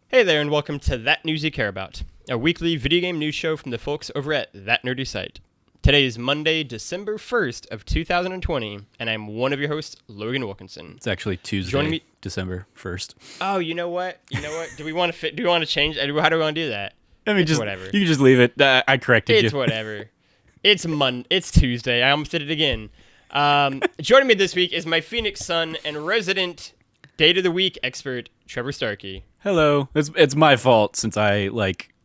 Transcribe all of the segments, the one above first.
Hey there, and welcome to That News You Care About, a weekly video game news show from the folks over at That Nerdy Site. Today is Monday, December 1st of 2020, and I'm one of your hosts, Logan Wilkinson. It's actually Tuesday, Joining me- December 1st. Oh, you know what? Do we want to change? How do we want to do that? I mean, It's whatever. You can just leave it. I corrected you. It's whatever. It's Tuesday. I almost did it again. Joining me this week is my Phoenix son and resident Date of the Week expert, Trevor Starkey. Hello. It's my fault since I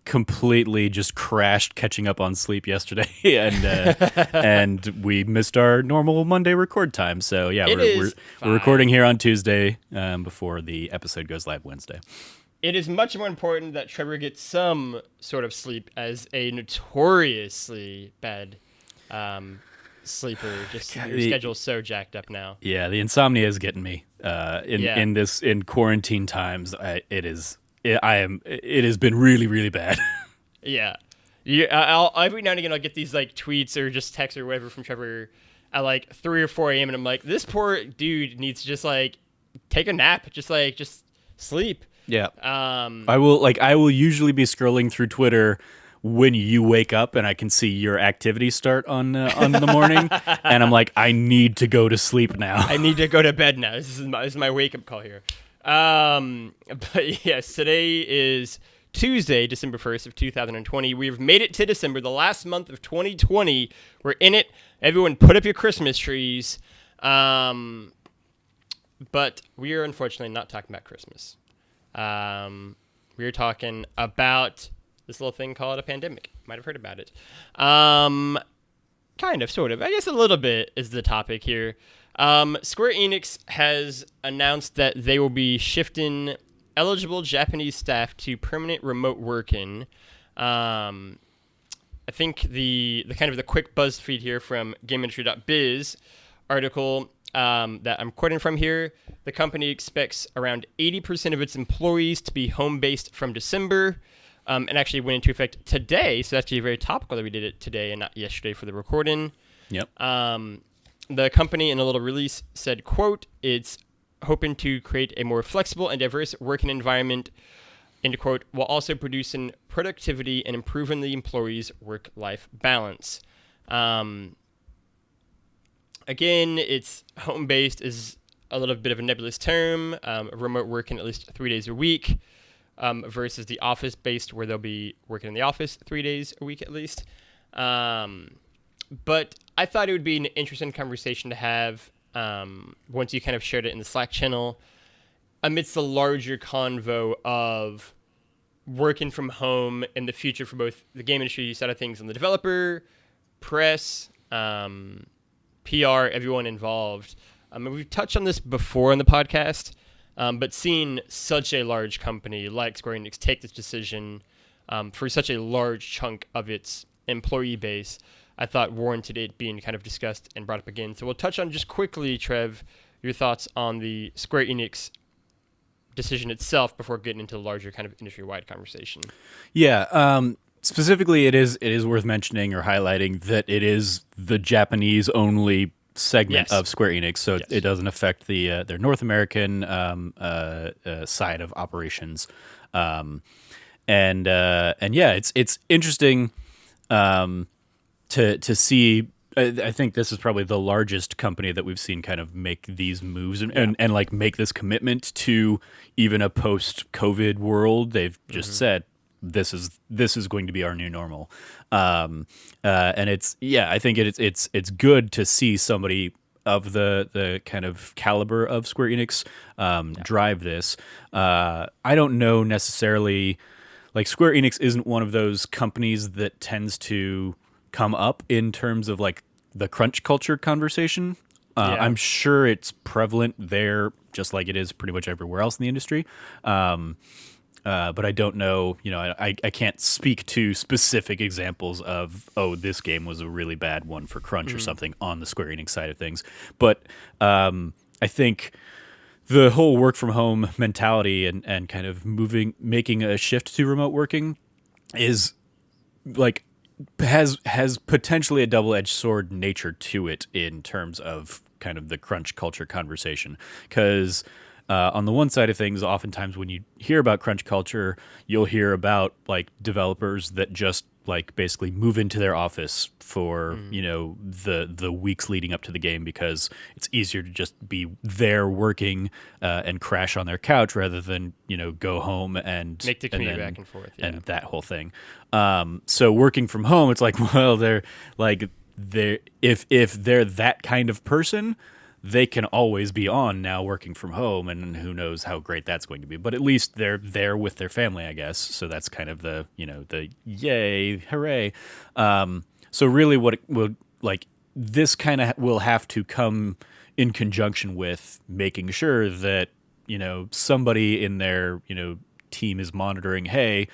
completely just crashed catching up on sleep yesterday, and we missed our normal Monday record time. So yeah, we're recording here on Tuesday before the episode goes live Wednesday. It is much more important that Trevor gets some sort of sleep as a notoriously bad sleeper. Just your schedule's so jacked up now. Yeah, the insomnia is getting me. In quarantine times, it has been really, really bad. Yeah. I'll every now and again I'll get these tweets or just texts or whatever from Trevor at 3 or 4 a.m. and I'm like, this poor dude needs to just take a nap, just sleep. Yeah. I will usually be scrolling through Twitter when you wake up and I can see your activity start on the morning, and I'm like, I need to go to sleep now. I need to go to bed now. This is my wake up call here. But yes, today is Tuesday, December 1st of 2020. We've made it to December, the last month of 2020. We're in it. Everyone put up your Christmas trees. But we are unfortunately not talking about Christmas. We are talking about this little thing called a pandemic. Might have heard about it. Kind of, sort of. I guess a little bit is the topic here. Square Enix has announced that they will be shifting eligible Japanese staff to permanent remote working. I think the kind of the quick BuzzFeed here from GamesIndustry.biz article that I'm quoting from here, the company expects around 80% of its employees to be home-based from December, and actually went into effect today, so that's actually very topical that we did it today and not yesterday for the recording. Yep. The company in a little release said, quote, it's hoping to create a more flexible and diverse working environment, end quote, while also producing productivity and improving the employees' work-life balance. Again, it's home-based is a little bit of a nebulous term, remote working at least 3 days a week, versus the office-based where they'll be working in the office 3 days a week at least. But I thought it would be an interesting conversation to have once you kind of shared it in the Slack channel amidst the larger convo of working from home in the future for both the game industry side of things and the developer, press, PR, everyone involved. We've touched on this before on the podcast, but seeing such a large company like Square Enix take this decision for such a large chunk of its employee base, I thought warranted it being kind of discussed and brought up again. So we'll touch on just quickly, Trev, your thoughts on the Square Enix decision itself before getting into the larger kind of industry-wide conversation. Yeah. Specifically, it is worth mentioning or highlighting that it is the Japanese-only segment of Square Enix, so it doesn't affect their North American side of operations. And yeah, it's interesting to see. I think this is probably the largest company that we've seen kind of make these moves and make this commitment to even a post-COVID world. They've just said, this is going to be our new normal, and I think it's good to see somebody of the kind of caliber of Square Enix drive this. I don't know necessarily, Square Enix isn't one of those companies that tends to come up in terms of the crunch culture conversation. I'm sure it's prevalent there, just like it is pretty much everywhere else in the industry. But I don't know, I can't speak to specific examples of, this game was a really bad one for crunch or something on the Square Enix side of things. But I think the whole work from home mentality and kind of making a shift to remote working is has potentially a double-edged sword nature to it in terms of kind of the crunch culture conversation. Because on the one side of things, oftentimes when you hear about crunch culture, you'll hear about like developers that just like basically move into their office for the weeks leading up to the game because it's easier to just be there working and crash on their couch rather than go home and make the commute back and forth and that whole thing. So working from home, it's like, well, if they're that kind of person, they can always be on now working from home, and who knows how great that's going to be. But at least they're there with their family, I guess. So that's kind of the yay, hooray. So really what it will, like, this kind of will have to come in conjunction with making sure that, somebody in their, team is monitoring, hey,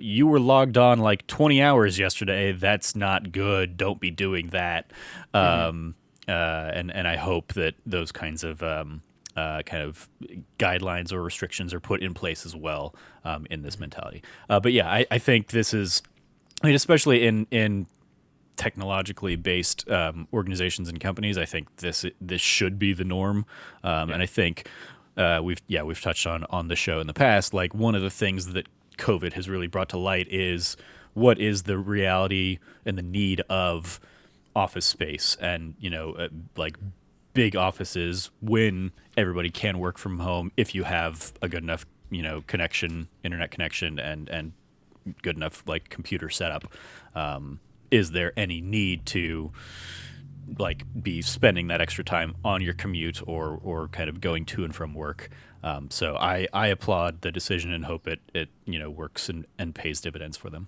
you were logged on like 20 hours yesterday. That's not good. Don't be doing that. And I hope that those kinds of kind of guidelines or restrictions are put in place as well in this mentality. But yeah, I think this is, especially in technologically based organizations and companies, I think this should be the norm. And I think we've touched on the show in the past, like one of the things that COVID has really brought to light is what is the reality and the need of office space, and like big offices when everybody can work from home if you have a good enough internet connection and good enough like computer setup. Is there any need to like be spending that extra time on your commute or kind of going to and from work? So I applaud the decision and hope it works and pays dividends for them.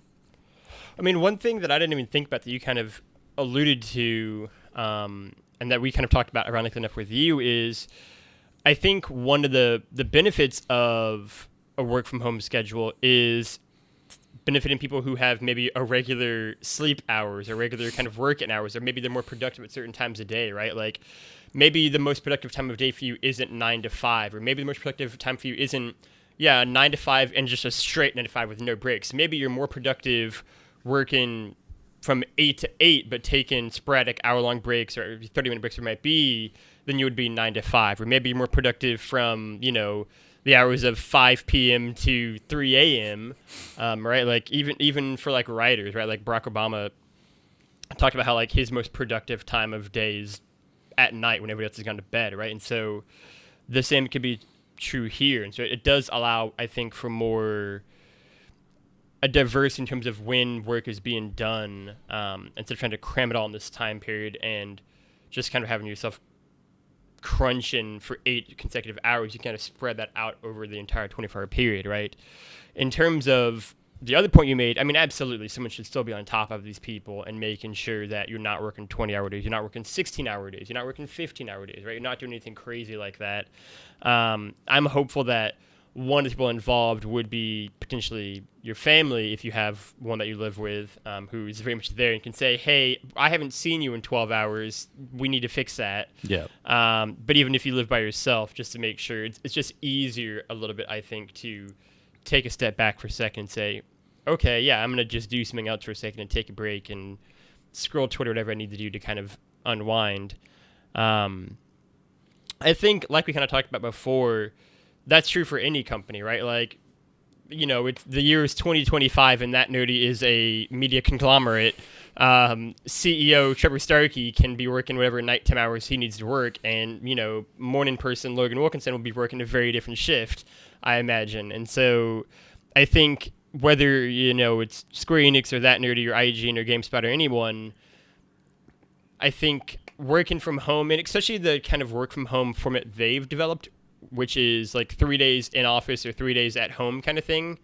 I mean, one thing that I didn't even think about that you kind of alluded to, and that we kind of talked about ironically enough with you, is I think one of the benefits of a work from home schedule is benefiting people who have maybe irregular sleep hours or regular kind of working hours, or maybe they're more productive at certain times of day, right? Like maybe the most productive time of day for you isn't 9 to 5, or maybe the most productive time for you isn't 9 to 5 and just a straight 9 to 5 with no breaks. Maybe you're more productive working from 8 to 8, but taking sporadic hour-long breaks or 30-minute breaks it might be, than you would be 9 to 5. Or maybe you're more productive from, the hours of 5 p.m. to 3 a.m., right? Like even for like writers, right? Like Barack Obama talked about how like his most productive time of day is at night when everybody else has gone to bed, right? And so the same could be true here. And so it does allow, I think, for more a diverse in terms of when work is being done, instead of trying to cram it all in this time period and just kind of having yourself crunching for 8 consecutive hours. You kind of spread that out over the entire 24-hour period, right? In terms of the other point you made, I mean, absolutely, someone should still be on top of these people and making sure that you're not working 20-hour days, you're not working 16-hour days, you're not working 15-hour days, right? You're not doing anything crazy like that. I'm hopeful that one of the people involved would be potentially your family, if you have one that you live with, who is very much there and can say, hey, I haven't seen you in 12 hours. We need to fix that. Yeah. But even if you live by yourself, just to make sure, it's just easier a little bit, I think, to take a step back for a second and say, okay, yeah, I'm going to just do something else for a second and take a break and scroll Twitter, whatever I need to do to kind of unwind. I think, like we kind of talked about before, that's true for any company, right? Like, it's the year is 2025, and that nerdy is a media conglomerate. CEO Trevor Starkey can be working whatever nighttime hours he needs to work, and morning person Logan Wilkinson will be working a very different shift, I imagine. And so, I think whether it's Square Enix or that nerdy or IGN or GameSpot or anyone, I think working from home, and especially the kind of work from home format they've developed, which is like 3 days in office or 3 days at home kind of thing,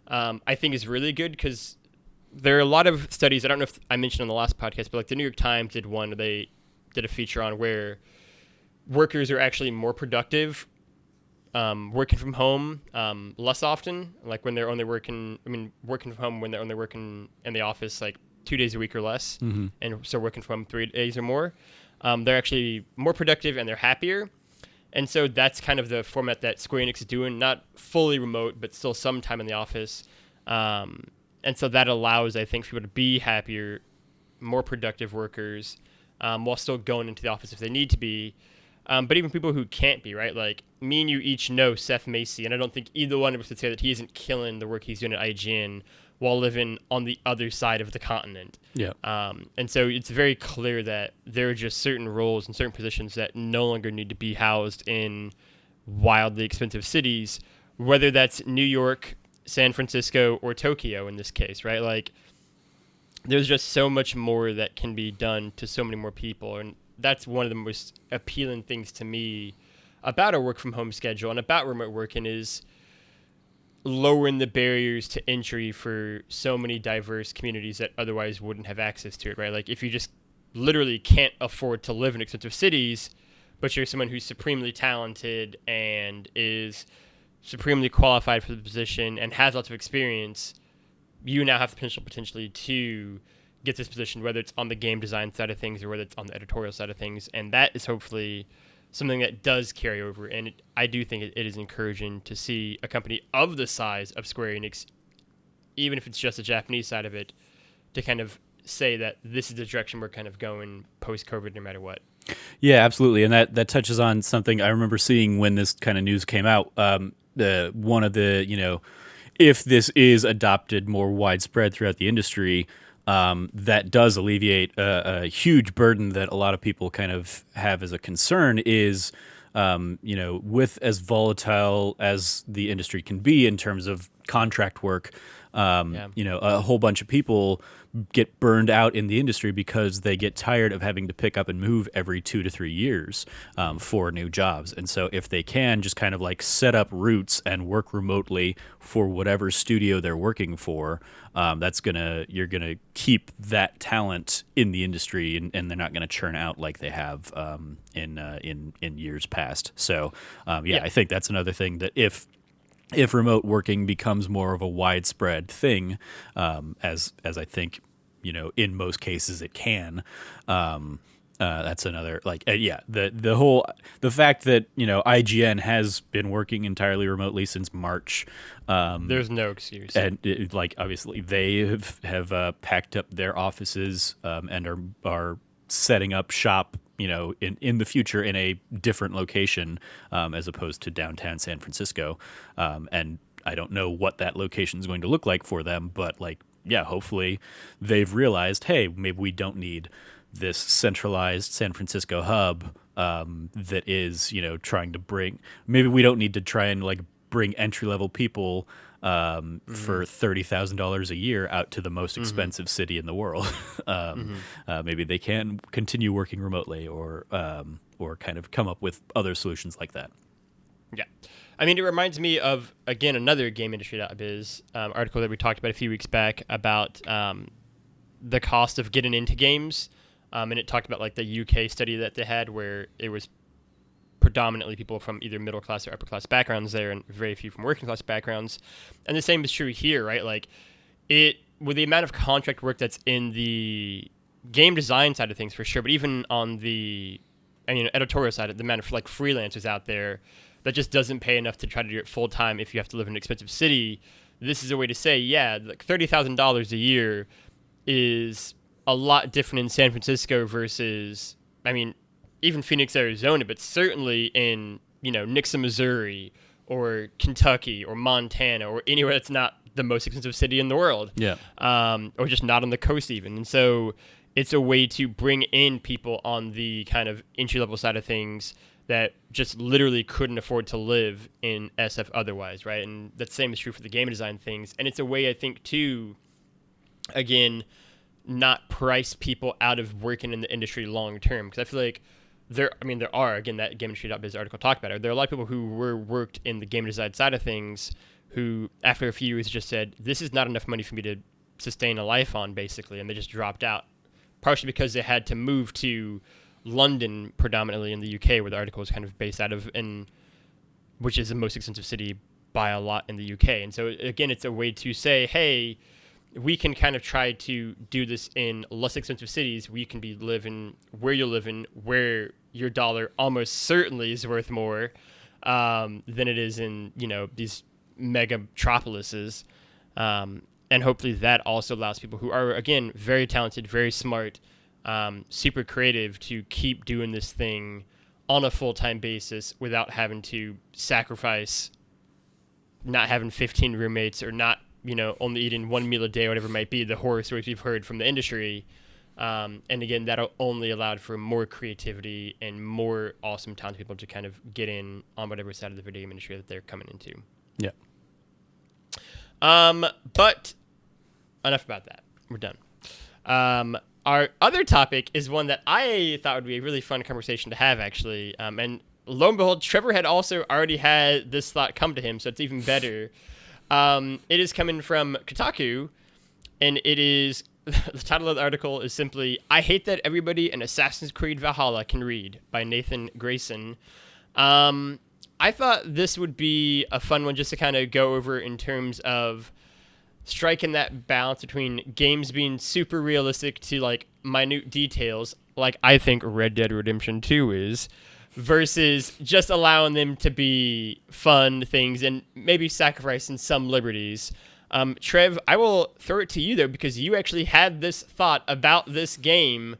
I think is really good, because there are a lot of studies, I don't know if I mentioned on the last podcast, but like the New York Times did one, they did a feature on where workers are actually more productive working from home less often, like when they're only working from home when they're only working in the office like 2 days a week or less, and so working from home 3 days or more, they're actually more productive and they're happier. And so that's kind of the format that Square Enix is doing, not fully remote, but still some time in the office. And so that allows, I think, people to be happier, more productive workers, while still going into the office if they need to be. But even people who can't be, right? Like me and you each know Seth Macy, and I don't think either one of us would say that he isn't killing the work he's doing at IGN while living on the other side of the continent. Yeah. And so it's very clear that there are just certain roles and certain positions that no longer need to be housed in wildly expensive cities, whether that's New York, San Francisco, or Tokyo in this case, right? Like, there's just so much more that can be done to so many more people. And that's one of the most appealing things to me about a work from home schedule and about remote working is lowering the barriers to entry for so many diverse communities that otherwise wouldn't have access to it, right? Like if you just literally can't afford to live in expensive cities, but you're someone who's supremely talented and is supremely qualified for the position and has lots of experience, you now have the potential potentially to get this position, whether it's on the game design side of things or whether it's on the editorial side of things. And that is hopefully something that does carry over. And I do think it is encouraging to see a company of the size of Square Enix, even if it's just the Japanese side of it, to kind of say that this is the direction we're kind of going post-COVID no matter what. Yeah, absolutely. And that touches on something I remember seeing when this kind of news came out. One of the, if this is adopted more widespread throughout the industry, that does alleviate a huge burden that a lot of people kind of have as a concern is, with as volatile as the industry can be in terms of contract work, a whole bunch of people get burned out in the industry because they get tired of having to pick up and move every 2 to 3 years for new jobs. And so if they can just kind of like set up roots and work remotely for whatever studio they're working for, you're gonna keep that talent in the industry, and they're not gonna churn out like they have in years past. So I think that's another thing that if remote working becomes more of a widespread thing, as I think, in most cases it can, that's another the fact that IGN has been working entirely remotely since March. There's no excuse, and obviously they have packed up their offices and are setting up shop in the future in a different location as opposed to downtown San Francisco. And I don't know what that location is going to look like for them, but hopefully they've realized, hey, maybe we don't need this centralized San Francisco hub that is, trying to maybe we don't need to try and bring entry-level people for $30,000 a year out to the most expensive city in the world. Maybe they can continue working remotely or kind of come up with other solutions like that. Yeah. I mean, it reminds me of, again, another GamesIndustry.biz article that we talked about a few weeks back about the cost of getting into games. And it talked about the UK study that they had where it was predominantly people from either middle class or upper class backgrounds there and very few from working class backgrounds. And the same is true here, right? With the amount of contract work that's in the game design side of things for sure, but even on the editorial side, the amount of freelancers out there that just doesn't pay enough to try to do it full time if you have to live in an expensive city. This is a way to say, $30,000 a year is a lot different in San Francisco versus, even Phoenix, Arizona, but certainly in, Nixa, Missouri, or Kentucky, or Montana, or anywhere that's not the most expensive city in the world. Yeah. Or just not on the coast even. And so it's a way to bring in people on the kind of entry-level side of things that just literally couldn't afford to live in SF otherwise, right? And that same is true for the game design things. And it's a way, I think, to, again, not price people out of working in the industry long term. Because I feel like there are, again, that GamesIndustry.biz article talked about it. There are a lot of people who worked in the game design side of things who, after a few years, just said, this is not enough money for me to sustain a life on, basically. And they just dropped out, partially because they had to move to London, predominantly in the UK, where the article is kind of based out of, and which is the most expensive city by a lot in the UK. And so, again, it's a way to say, hey, we can kind of try to do this in less expensive cities where you can be living where you're living, where your dollar almost certainly is worth more than it is in, these mega metropolises. And hopefully that also allows people who are, again, very talented, very smart, super creative to keep doing this thing on a full-time basis without having to sacrifice not having 15 roommates or not, only eating one meal a day, or whatever it might be, the horror stories we've heard from the industry. And again, that only allowed for more creativity and more awesome talented people to kind of get in on whatever side of the video game industry that they're coming into. Yeah. But enough about that. We're done. Our other topic is one that I thought would be a really fun conversation to have, actually. And lo and behold, Trevor had also already had this thought come to him, so it's even better. It is coming from Kotaku, and it is the title of the article is simply "I Hate That Everybody in Assassin's Creed Valhalla Can Read" by Nathan Grayson. I thought this would be a fun one just to kind of go over in terms of striking that balance between games being super realistic to like minute details, like I think Red Dead Redemption 2 is, versus just allowing them to be fun things and maybe sacrificing some liberties. Trev, I will throw it to you though, because you actually had this thought about this game.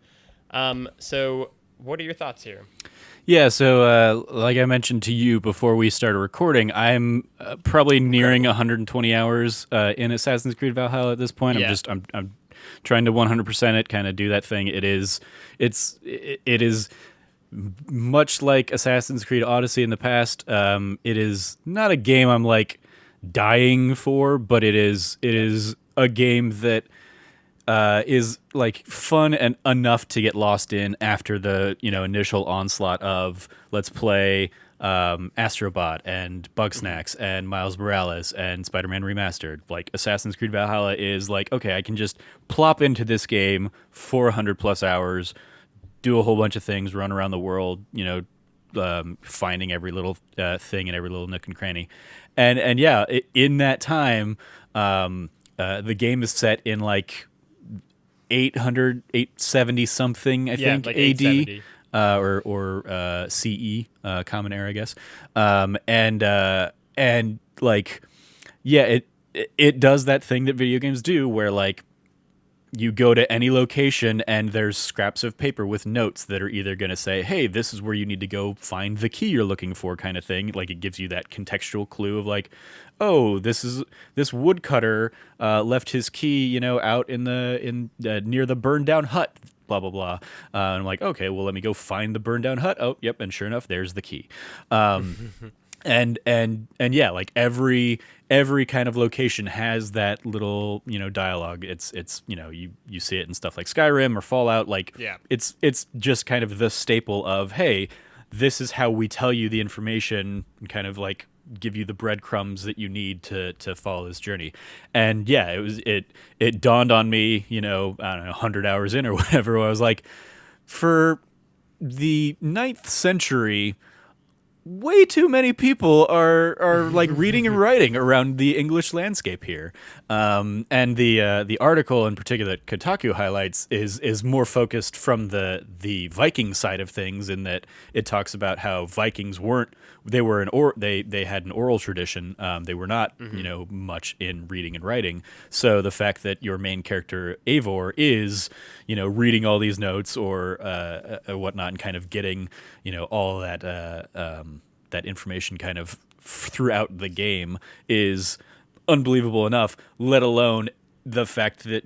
So what are your thoughts here? Yeah, so like I mentioned to you before we started recording, I'm probably nearing 120 hours in Assassin's Creed Valhalla at this point. Yeah. I'm trying to 100% it, kind of do that thing. It is much like Assassin's Creed Odyssey in the past. It is not a game I'm like dying for, but it is a game that is like fun and enough to get lost in after the initial onslaught of let's play Astrobot and Bugsnax and Miles Morales and Spider-Man Remastered. Like Assassin's Creed Valhalla is like, okay, I can just plop into this game for 100 plus hours, do a whole bunch of things, run around the world, finding every little thing and every little nook and cranny, and yeah, in that time, the game is set in like 870 something, I think, like AD, or CE, Common Era, I guess. And like, yeah, it does that thing that video games do, where like you go to any location and there's scraps of paper with notes that are either going to say, hey, this is where you need to go find the key you're looking for, kind of thing. Like it gives you that contextual clue of like, oh, this woodcutter left his key, out near the burned down hut, blah blah blah. And I'm like, okay, well, let me go find the burned down hut. Oh, yep, and sure enough, there's the key. And yeah, like every kind of location has that little dialogue. It's you see it in stuff like Skyrim or Fallout. Like Yeah. it's just kind of the staple of, hey, this is how we tell you the information and kind of like give you the breadcrumbs that you need to follow this journey. And yeah, it dawned on me, I don't know, 100 hours in or whatever, where I was like, for the 9th century, way too many people are like reading and writing around the English landscape here. And the article in particular that Kotaku highlights is more focused from the Viking side of things, in that it talks about how Vikings they had an oral tradition. They were not much in reading and writing. So the fact that your main character Eivor is reading all these notes or whatnot, and kind of getting all that information kind of throughout the game is unbelievable enough, let alone the fact that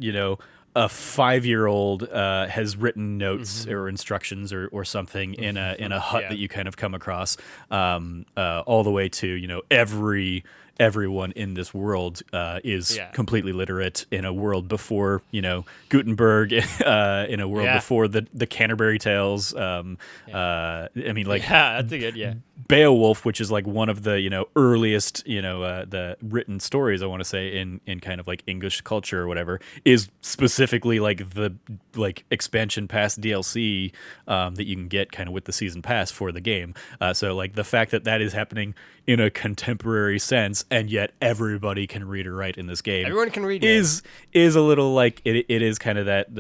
a 5-year-old has written notes or instructions or something in a hut that you kind of come across, all the way to everyone in this world is completely literate in a world before Gutenberg, in a world before the Canterbury Tales. I mean, like, that's a good Beowulf, which is like one of the earliest the written stories, I want to say, in kind of like English culture or whatever, is specifically like the expansion pass DLC that you can get kind of with the season pass for the game. So like the fact that is happening in a contemporary sense, and yet everybody can read or write in this game. Everyone can read. Is a little like it is kind of that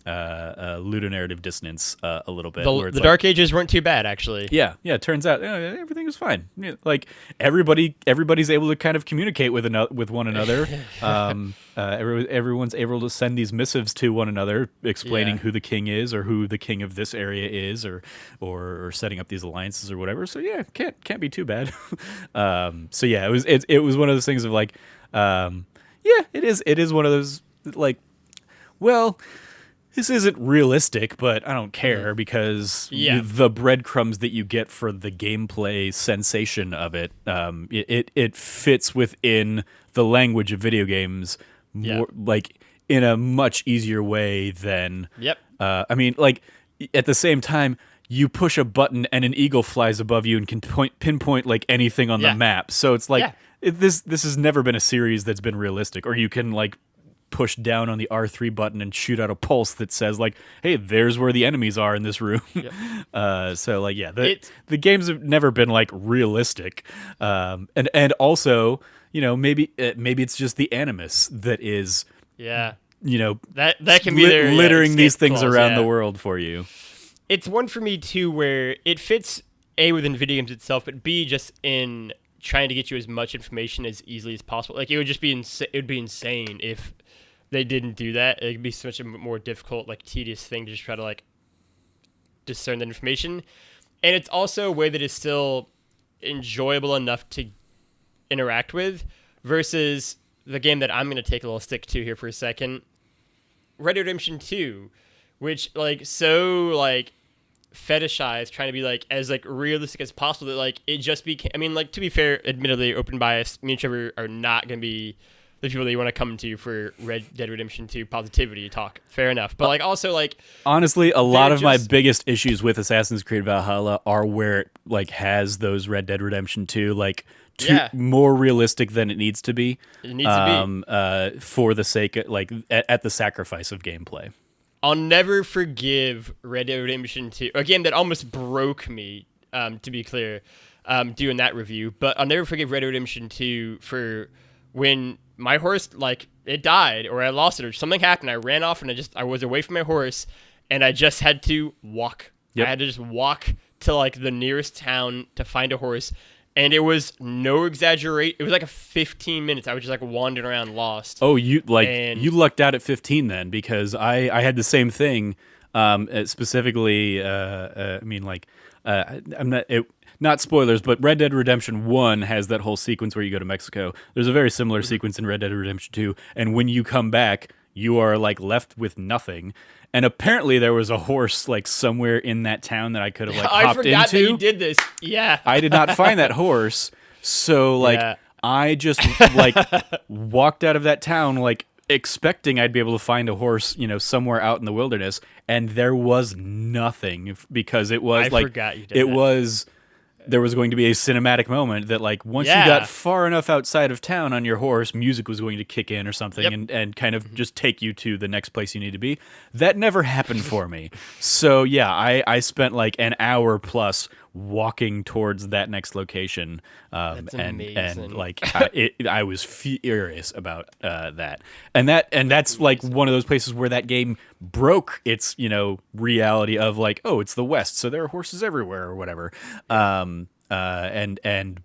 ludonarrative dissonance a little bit. The Dark Ages weren't too bad, actually. Yeah. It turns out everything was fine. Yeah, like everybody's able to kind of communicate with one another. Everyone's able to send these missives to one another, explaining who the king is or who the king of this area is, or setting up these alliances or whatever. So yeah, can't be too bad. So yeah, it was one of those things of like, it is one of those like, well, this isn't realistic, but I don't care because the breadcrumbs that you get for the gameplay sensation of it, it fits within the language of video games more, like in a much easier way than. I mean, like at the same time, you push a button and an eagle flies above you and can pinpoint like anything on the map. So it's like this has never been a series that's been realistic, or you can like push down on the R3 button and shoot out a pulse that says like, hey, there's where the enemies are in this room. So like, the games have never been like realistic. And also, maybe it's just the animus that is, that can be their, littering these things around the world for you. It's one for me too, where it fits A, within video games itself, but B, just in trying to get you as much information as easily as possible. Like it would just be it would be insane if they didn't do that. It'd be such a more difficult, like tedious thing to just try to like discern that information. And it's also a way that is still enjoyable enough to interact with, versus the game that I'm going to take a little stick to here for a second, Red Dead Redemption 2, which like so like fetishized, trying to be like as like realistic as possible, that like it just became, I mean, like to be fair, admittedly, open bias, me and Trevor are not going to be the people that you want to come to for Red Dead Redemption 2 positivity talk. Fair enough. But like also like honestly, a lot of my biggest issues with Assassin's Creed Valhalla are where it like has those Red Dead Redemption 2 like more realistic than it needs to be. It needs to be for the sake of like at the sacrifice of gameplay. I'll never forgive Red Dead Redemption 2, a game that almost broke me, to be clear, doing that review. But I'll never forgive Red Dead Redemption 2 for when my horse, like, it died, or I lost it, or something happened. I ran off, and I was away from my horse, and I just had to walk. I had to just walk to, like, the nearest town to find a horse. And it was no exaggerate. It was like a 15 minutes. I was just like wandering around lost. Oh, you lucked out at 15 then, because I had the same thing. Specifically, I mean, like, I'm not spoilers, but Red Dead Redemption 1 has that whole sequence where you go to Mexico. There's a very similar sequence in Red Dead Redemption 2, and when you come back, you are like left with nothing. And apparently there was a horse like somewhere in that town that I could have like hopped into. I forgot that you did this. Yeah. I did not find that horse. So like I just like walked out of that town like expecting I'd be able to find a horse, somewhere out in the wilderness, and there was nothing, because it was there was going to be a cinematic moment that like once you got far enough outside of town on your horse, music was going to kick in or something and kind of just take you to the next place you need to be. That never happened for me. So yeah, I spent like an hour plus walking towards that next location. And like I was furious about that. And that's like one of those places where that game broke its, reality of like, oh, it's the West, so there are horses everywhere or whatever. And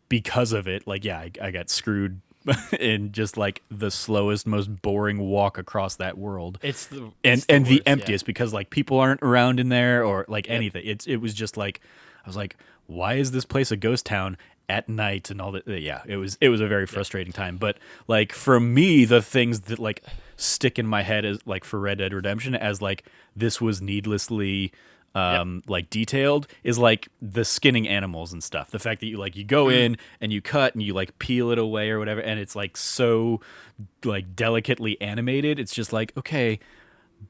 because of it, like, I got screwed in just like the slowest, most boring walk across that world. It's the emptiest because like people aren't around in there or like anything. It was just like, I was like, why is this place a ghost town at night and all that? Yeah, it was a very frustrating time. But like for me, the things that like stick in my head is like for Red Dead Redemption as like this was needlessly like detailed is like the skinning animals and stuff. The fact that you go in and you cut and you like peel it away or whatever, and it's like so like delicately animated. It's just like, okay,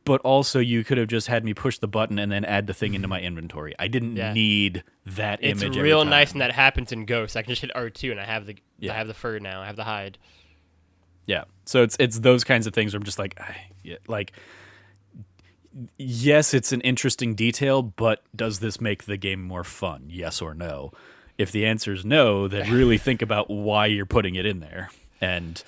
but also you could have just had me push the button and then add the thing into my inventory. I didn't need that image. It's real nice, and that happens in Ghost. I can just hit R2 and I have the fur now. I have the hide. Yeah. So it's those kinds of things where I'm just like, yes, it's an interesting detail, but does this make the game more fun? Yes or no? If the answer is no, then really think about why you're putting it in there. And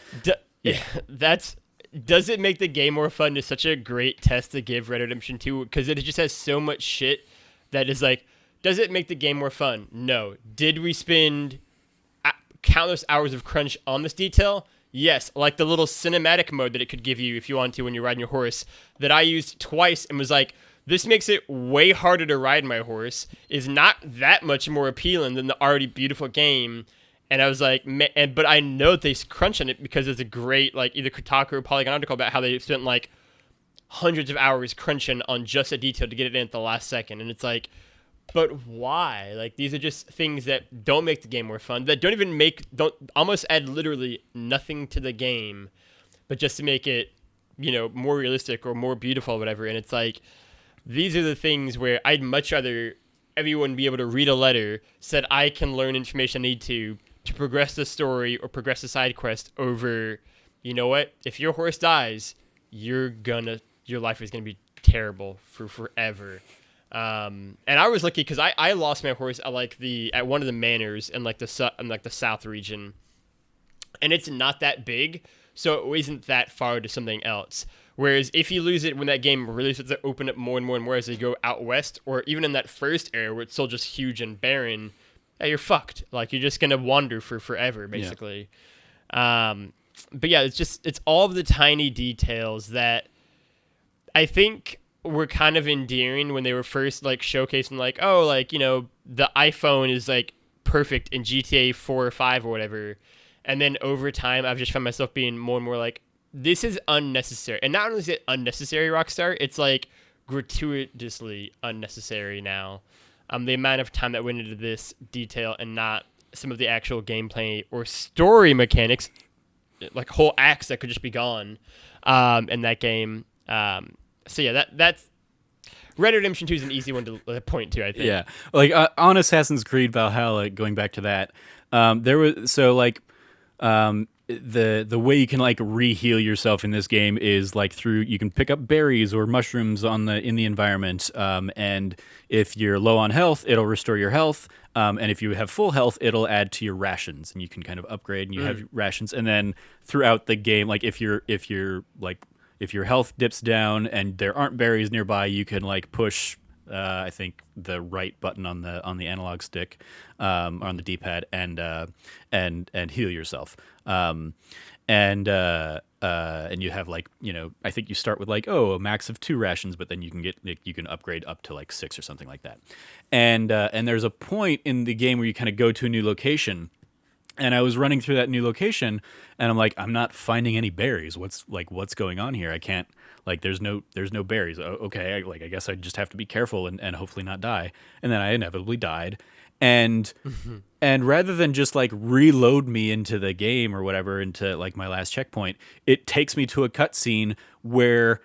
that's does it make the game more fun is such a great test to give Red Dead Redemption 2 because it just has so much shit that is like, does it make the game more fun? No. Did we spend countless hours of crunch on this detail? Yes, like the little cinematic mode that it could give you if you want to when you're riding your horse that I used twice and was like, this makes it way harder to ride my horse, is not that much more appealing than the already beautiful game. And I was like, but I know that they crunch on it because there's a great, like, either Kotaku or Polygon article about how they spent, like, hundreds of hours crunching on just a detail to get it in at the last second. And it's like, but why? Like, these are just things that don't make the game more fun, that don't almost add literally nothing to the game, but just to make it, more realistic or more beautiful or whatever. And it's like, these are the things where I'd much rather everyone be able to read a letter, said I can learn information I need to progress the story or progress the side quest over, you know what? If your horse dies, your life is gonna be terrible for forever. And I was lucky because I lost my horse at one of the manors in the south region, and it's not that big, so it isn't that far to something else. Whereas if you lose it when that game really starts to open up more and more and more as they go out west, or even in that first area where it's still just huge and barren, you're fucked. Like, you're just gonna wander for forever, basically. Yeah. But yeah, it's all of the tiny details that I think were kind of endearing when they were first like showcasing, like, oh, like, the iPhone is like perfect in GTA 4 or 5 or whatever. And then over time, I've just found myself being more and more like, this is unnecessary. And not only is it unnecessary, Rockstar, it's like gratuitously unnecessary now. The amount of time that went into this detail and not some of the actual gameplay or story mechanics, like whole acts that could just be gone in that game. So yeah, that's Red Dead Redemption 2 is an easy one to point to, I think. Yeah, like on Assassin's Creed Valhalla, going back to that, there was the way you can like re-heal yourself in this game is like you can pick up berries or mushrooms in the environment, and if you're low on health, it'll restore your health, and if you have full health, it'll add to your rations, and you can kind of upgrade and you have rations. And then throughout the game, like if your health dips down and there aren't berries nearby, you can like push I think the right button on the analog stick, on the D-pad, and heal yourself. And you have like, I think you start with like, a max of 2 rations, but then you can upgrade up to like 6 or something like that. And there's a point in the game where you kind of go to a new location. And I was running through that new location, and I'm like, I'm not finding any berries. What's going on here? I can't, like, there's no berries. Okay, I guess I just have to be careful and hopefully not die. And then I inevitably died. And and rather than just like reload me into the game or whatever, into like my last checkpoint, it takes me to a cutscene where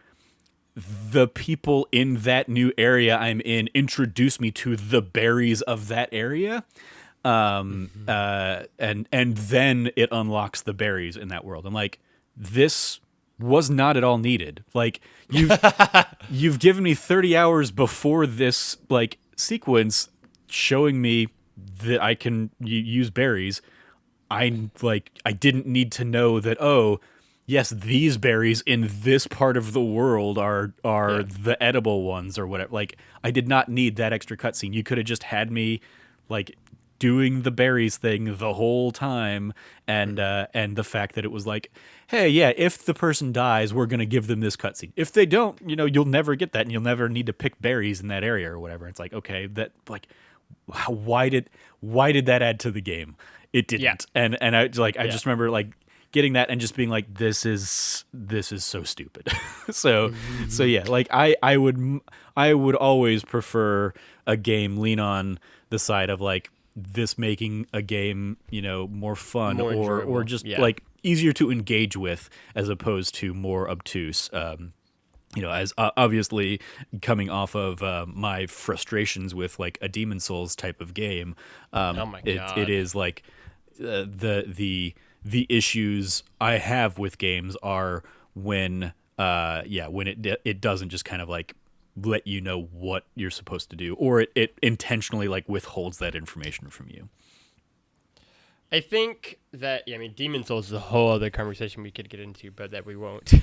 the people in that new area I'm in introduce me to the berries of that area. And then it unlocks the berries in that world. I'm like, this was not at all needed. Like, you've given me 30 hours before this like sequence showing me that I can use berries. I didn't need to know that, yes, these berries in this part of the world are the edible ones or whatever. Like, I did not need that extra cutscene. You could have just had me like doing the berries thing the whole time, and the fact that it was like, hey, yeah, if the person dies, we're gonna give them this cutscene. If they don't, you'll never get that, and you'll never need to pick berries in that area or whatever. It's like, okay, that like, why did that add to the game? It didn't. Yeah. And I just remember like getting that and just being like, this is so stupid. so yeah, like I would always prefer a game lean on the side of like this making a game, more fun, or just like easier to engage with, as opposed to more obtuse. As obviously coming off of my frustrations with like a Demon Souls type of game, oh my God. It is like the issues I have with games are when it doesn't just kind of like let you know what you're supposed to do, or it intentionally like withholds that information from you. I think that Demon Souls is a whole other conversation we could get into, but that we won't.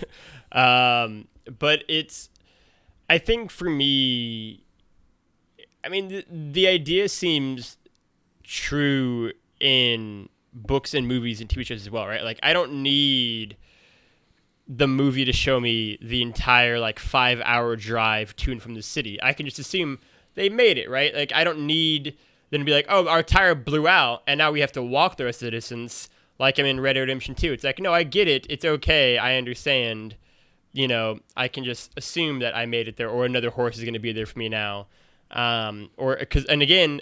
But I think for me, the idea seems true in books and movies and TV shows as well, right? Like, I don't need the movie to show me the entire 5-hour drive to and from the city. I can just assume they made it, right? Like, I don't need them to be like, oh, our tire blew out and now we have to walk the rest of the distance, like I'm in Red Dead Redemption 2. It's like, no, I get it. It's okay. I understand. I can just assume that I made it there, or another horse is going to be there for me now. And again,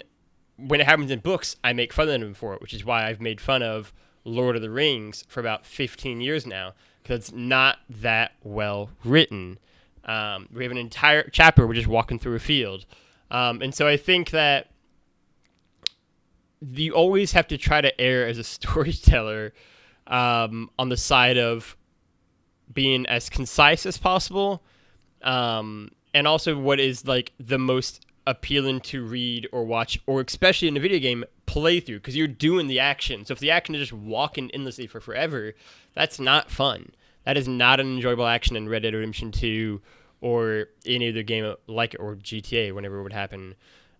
when it happens in books, I make fun of them for it, which is why I've made fun of Lord of the Rings for about 15 years now, because it's not that well written. We have an entire chapter we're just walking through a field. And so I think that you always have to try to err as a storyteller on the side of being as concise as possible, and also what is the most appealing to read or watch, or especially in a video game, play through, because you're doing the action. So if the action is just walking endlessly for forever, that's not fun. That is not an enjoyable action in Red Dead Redemption 2 or any other game like it, or GTA, whenever it would happen.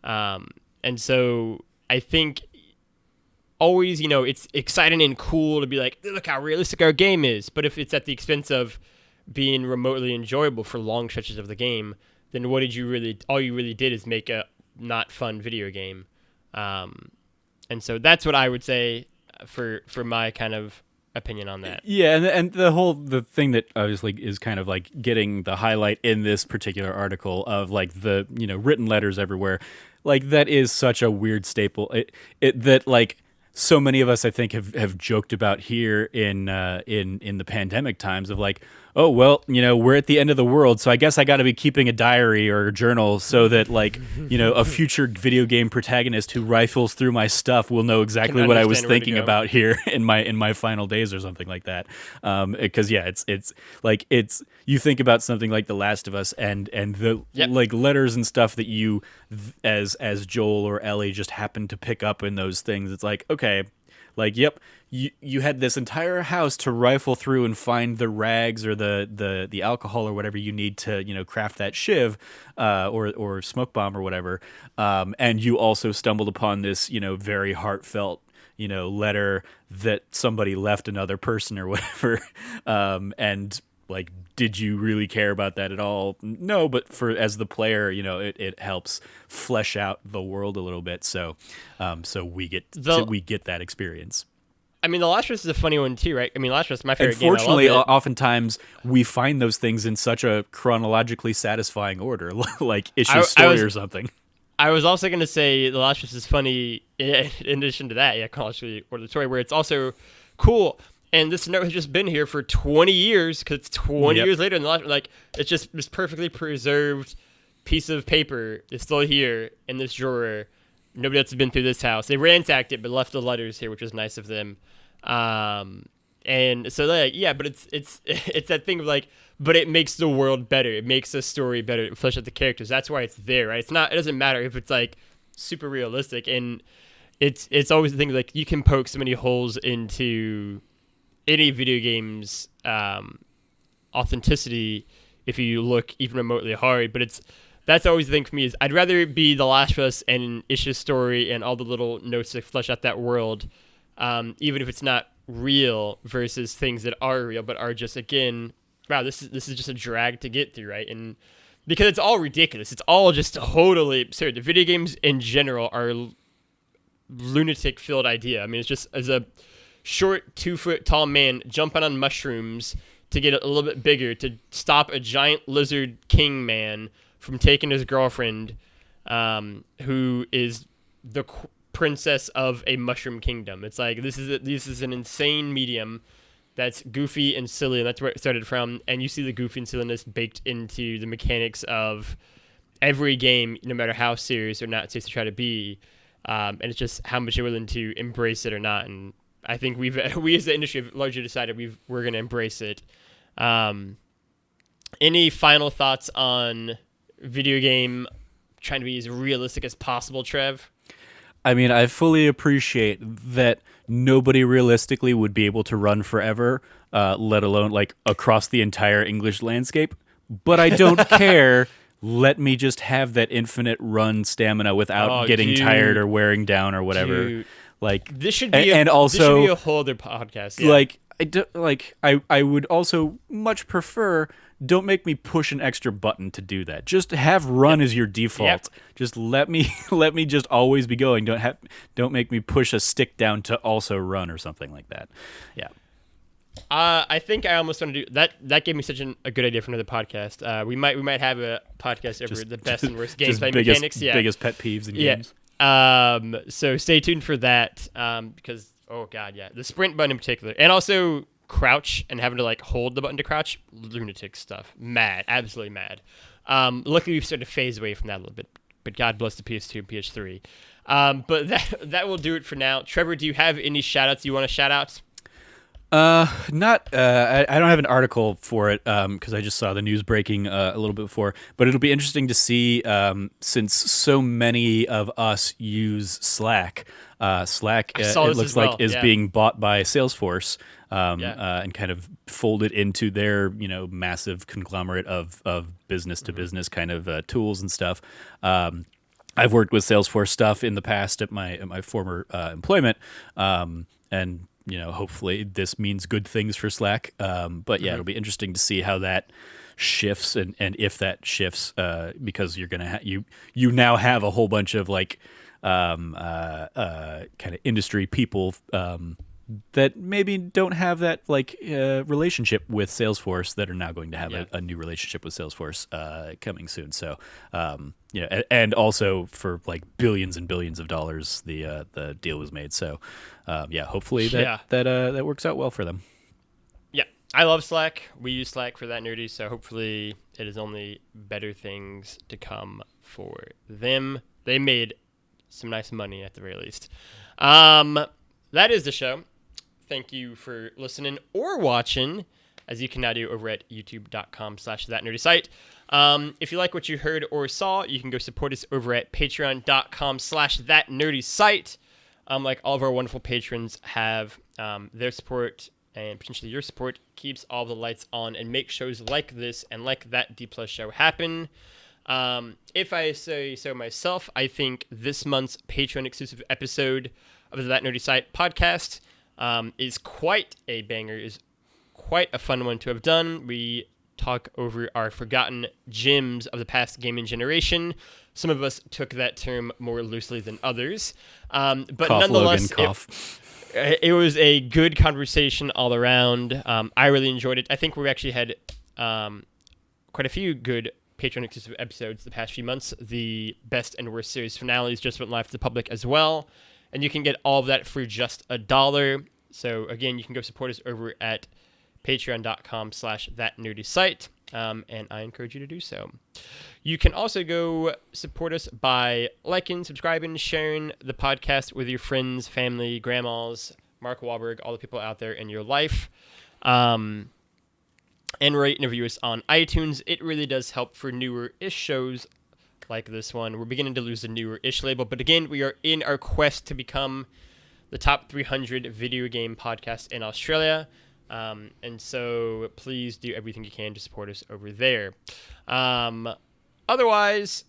And so I think always, it's exciting and cool to be like, look how realistic our game is. But if it's at the expense of being remotely enjoyable for long stretches of the game, then all you really did is make a not fun video game. And so that's what I would say for my kind of opinion on that. Yeah, and the thing that obviously is kind of getting the highlight in this particular article of the written letters everywhere, that is such a weird staple. That so many of us, I think, have joked about here in the pandemic times of oh, well, we're at the end of the world, so I guess I got to be keeping a diary or a journal so that a future video game protagonist who rifles through my stuff will know exactly what I was thinking about here in my final days or something like that. Because it's you think about something like The Last of Us and the letters and stuff that you as Joel or Ellie just happen to pick up in those things. It's okay. Yep, you had this entire house to rifle through and find the rags or the alcohol or whatever you need to craft that shiv or smoke bomb or whatever, and you also stumbled upon this very heartfelt letter that somebody left another person or whatever, and did you really care about that at all? No, but as the player, it helps flesh out the world a little bit. So we get that experience. The Last of Us is a funny one too, right? Last of Us is my favorite game. Unfortunately, oftentimes we find those things in such a chronologically satisfying order, like issue story or something. I was also going to say The Last of Us is funny in addition to that, chronologically or the story, where it's also cool. And this note has just been here for 20 years, because it's 20 years later. And it's just this perfectly preserved piece of paper is still here in this drawer. Nobody else has been through this house. They ransacked it, but left the letters here, which was nice of them. And so but it's that thing of but it makes the world better. It makes the story better. It fleshes out the characters. That's why it's there, right? It doesn't matter if it's super realistic. And it's always the thing you can poke so many holes into any video game's authenticity if you look even remotely hard. But that's always the thing for me, is I'd rather it be The Last of Us and Isha's story and all the little notes that flesh out that world, even if it's not real, versus things that are real but are just, again, wow, this is just a drag to get through, right? And because it's all ridiculous, it's all just totally absurd. The video games in general are lunatic-filled idea. It's just as a short 2-foot tall man jumping on mushrooms to get a little bit bigger to stop a giant lizard king man from taking his girlfriend, who is the princess of a mushroom kingdom. It's this is an insane medium that's goofy and silly, and that's where it started from. And you see the goofy and silliness baked into the mechanics of every game, no matter how serious or not serious to try to be. And it's just how much you're willing to embrace it or not. And I think we as the industry have largely decided we're going to embrace it. Any final thoughts on video game trying to be as realistic as possible, Trev? I fully appreciate that nobody realistically would be able to run forever, let alone like across the entire English landscape. But I don't care. Let me just have that infinite run stamina without getting tired or wearing down or whatever. Dude. Like This should be and also this should be a whole other podcast. Yeah. Like I would also much prefer, don't make me push an extra button to do that. Just have run as your default. Yep. Just let me just always be going. Don't make me push a stick down to also run or something like that. Yeah. I think I almost want to do that. That gave me such a good idea for another podcast. We might have a podcast over the best and worst gameplay mechanics. Yeah, biggest pet peeves in games. So stay tuned for that. Because oh god, yeah, the sprint button in particular, and also crouch and having to like hold the button to crouch, lunatic stuff. Mad, absolutely mad. Luckily we've started to phase away from that a little bit. But God bless the PS2 and PS3. But that will do it for now. Trevor, do you have any shout outs you want to shout out? Not. I don't have an article for it because I just saw the news breaking a little bit before. But it'll be interesting to see since so many of us use Slack. Slack, it looks like, is being bought by Salesforce and kind of folded into their massive conglomerate of business to business kind of tools and stuff. I've worked with Salesforce stuff in the past at my former employment, and hopefully this means good things for Slack. But yeah, it'll be interesting to see how that shifts and if that shifts, because you're gonna you now have a whole bunch of like kind of industry people that maybe don't have that like relationship with Salesforce that are now going to have a new relationship with Salesforce coming soon. So and also for like billions and billions of dollars, the deal was made. So hopefully that works out well for them. Yeah, I love Slack. We use Slack for that nerdy, so hopefully it is only better things to come for them. They made some nice money at the very least. That is the show. Thank you for listening or watching, as you can now do over at youtube.com/thatnerdysite. If you like what you heard or saw, you can go support us over at patreon.com/thatnerdysite. Like all of our wonderful patrons have, their support and potentially your support keeps all the lights on and makes shows like this and like that D+ show happen. If I say so myself, I think this month's Patreon exclusive episode of the That Nerdy Site podcast is quite a banger, is quite a fun one to have done. We talk over our forgotten gems of the past gaming generation. Some of us took that term more loosely than others. But cough, nonetheless, Logan, cough. It was a good conversation all around. I really enjoyed it. I think we actually had quite a few good Patreon exclusive episodes the past few months. The best and worst series finales just went live to the public as well. And you can get all of that for just $1. So again, you can go support us over at patreon.com/thatnerdysite. And I encourage you to do so. You can also go support us by liking, subscribing, sharing the podcast with your friends, family, grandmas, Mark Wahlberg, all the people out there in your life. And rate and review us on iTunes. It really does help for newer-ish shows like this one. We're beginning to lose the newer-ish label, but again, we are in our quest to become the top 300 video game podcast in Australia. And so please do everything you can to support us over there. Otherwise,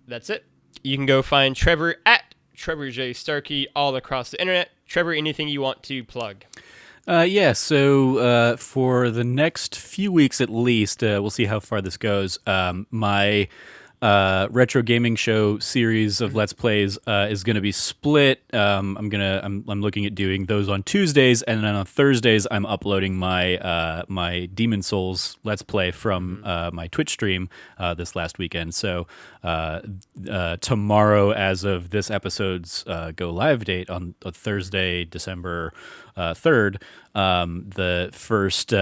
that's it. You can go find Trevor at Trevor J. Starkey all across the internet. Trevor, anything you want to plug? So for the next few weeks at least, we'll see how far this goes. My retro gaming show series of Let's Plays is going to be split. I'm looking at doing those on Tuesdays, and then on Thursdays I'm uploading my Demon Souls Let's Play from my Twitch stream this last weekend. So tomorrow, as of this episode's go live date on Thursday, December 3rd, the first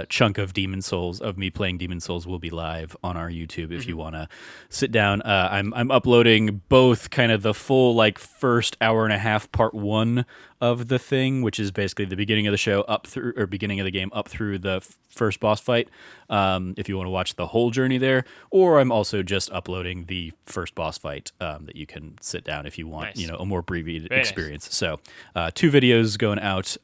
chunk of Demon Souls, of me playing Demon Souls, will be live on our YouTube if you want to sit down. I'm uploading both kind of the full like first hour and a half part one of the thing, which is basically the beginning of the show up through, or beginning of the game up through the first boss fight. If you want to watch the whole journey there, or I'm also just uploading the first boss fight that you can sit down if you want, Nice. a more abbreviated Very experience. Nice. So 2 videos going out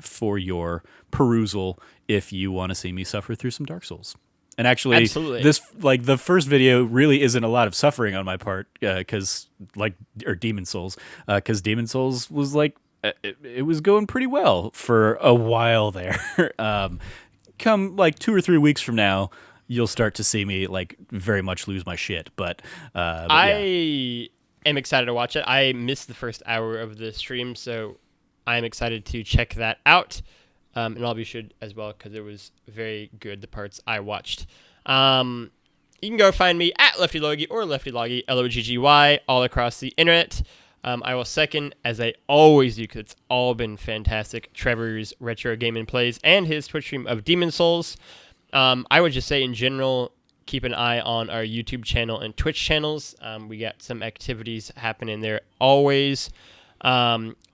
for your perusal if you want to see me suffer through some Dark Souls. And actually, Absolutely. this the first video really isn't a lot of suffering on my part or Demon Souls, because Demon Souls was it was going pretty well for a while there. Come 2 or 3 weeks from now, you'll start to see me very much lose my shit. But I am excited to watch it. I missed the first hour of the stream, so I'm excited to check that out. And I'll be sure as well because it was very good, the parts I watched. You can go find me at LeftyLoggy or LeftyLoggy, LOGGY, all across the internet. I will second, as I always do because it's all been fantastic, Trevor's retro gaming plays and his Twitch stream of Demon Souls. I would just say in general, keep an eye on our YouTube channel and Twitch channels. We got some activities happening there always.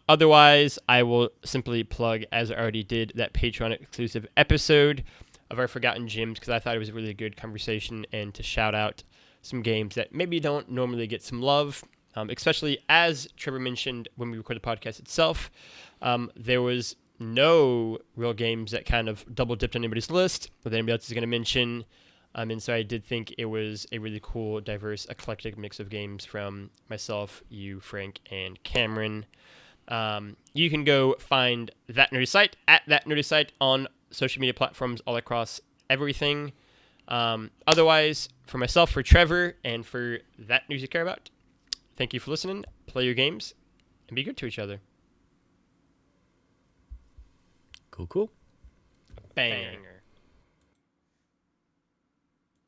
Otherwise, I will simply plug, as I already did, that Patreon exclusive episode of our Forgotten Gems because I thought it was a really good conversation and to shout out some games that maybe don't normally get some love, especially as Trevor mentioned when we recorded the podcast itself. There was no real games that kind of double dipped on anybody's list that anybody else is going to mention. And so I did think it was a really cool, diverse, eclectic mix of games from myself, you, Frank, and Cameron. You can go find That Nerdy Site at That Nerdy Site on social media platforms all across everything. Otherwise, for myself, for Trevor, and for That News You Care About, thank you for listening. Play your games and be good to each other. Cool. Banger.